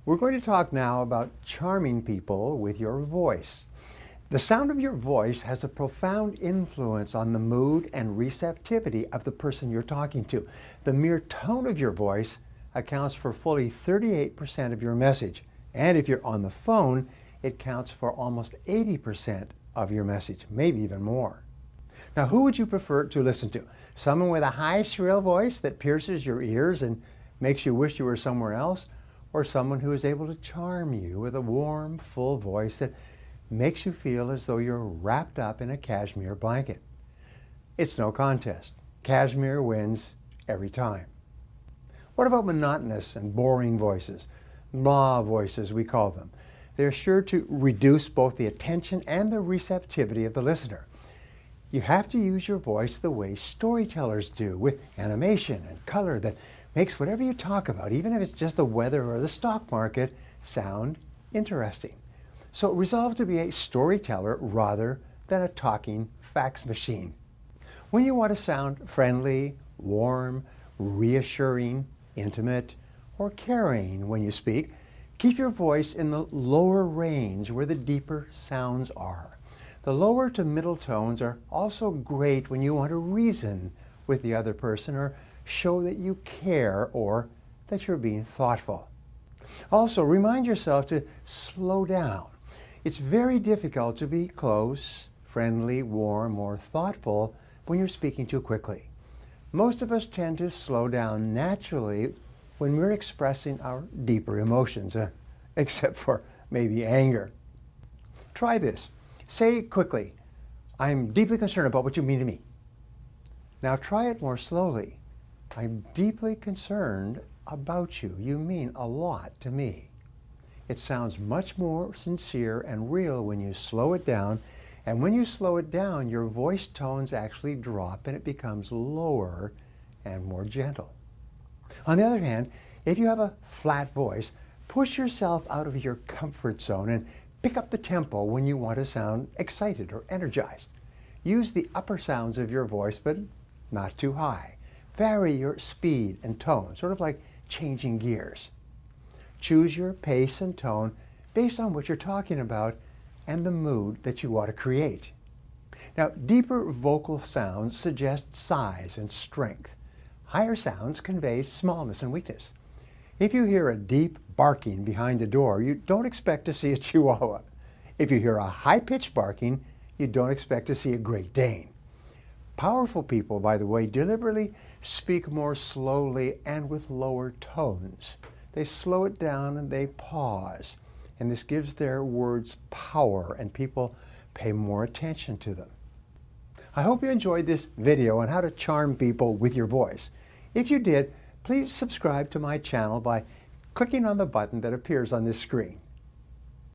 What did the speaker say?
We're going to talk now about charming people with your voice. The sound of your voice has a profound influence on the mood and receptivity of the person you're talking to. The mere tone of your voice accounts for fully 38% of your message. And if you're on the phone, it counts for almost 80% of your message, maybe even more. Now, who would you prefer to listen to? Someone with a high, shrill voice that pierces your ears and makes you wish you were somewhere else? Or someone who is able to charm you with a warm, full voice that makes you feel as though you're wrapped up in a cashmere blanket? It's no contest. Cashmere wins every time. What about monotonous and boring voices? Blah voices, we call them. They're sure to reduce both the attention and the receptivity of the listener. You have to use your voice the way storytellers do, with animation and color that makes whatever you talk about, even if it's just the weather or the stock market, sound interesting. So resolve to be a storyteller rather than a talking fax machine. When you want to sound friendly, warm, reassuring, intimate, or caring when you speak, keep your voice in the lower range where the deeper sounds are. The lower to middle tones are also great when you want to reason with the other person or show that you care or that you're being thoughtful. Also, remind yourself to slow down. It's very difficult to be close, friendly, warm, or thoughtful when you're speaking too quickly. Most of us tend to slow down naturally when we're expressing our deeper emotions, except for maybe anger. Try this. Say quickly, "I'm deeply concerned about what you mean to me." Now try it more slowly. "I'm deeply concerned about you. You mean a lot to me." It sounds much more sincere and real when you slow it down. And when you slow it down, your voice tones actually drop and it becomes lower and more gentle. On the other hand, if you have a flat voice, push yourself out of your comfort zone and pick up the tempo when you want to sound excited or energized. Use the upper sounds of your voice, but not too high. Vary your speed and tone, sort of like changing gears. Choose your pace and tone based on what you're talking about and the mood that you want to create. Now, deeper vocal sounds suggest size and strength. Higher sounds convey smallness and weakness. If you hear a deep barking behind the door, you don't expect to see a Chihuahua. If you hear a high-pitched barking, you don't expect to see a Great Dane. Powerful people, by the way, deliberately speak more slowly and with lower tones. They slow it down and they pause. And this gives their words power and people pay more attention to them. I hope you enjoyed this video on how to charm people with your voice. If you did, please subscribe to my channel by clicking on the button that appears on this screen.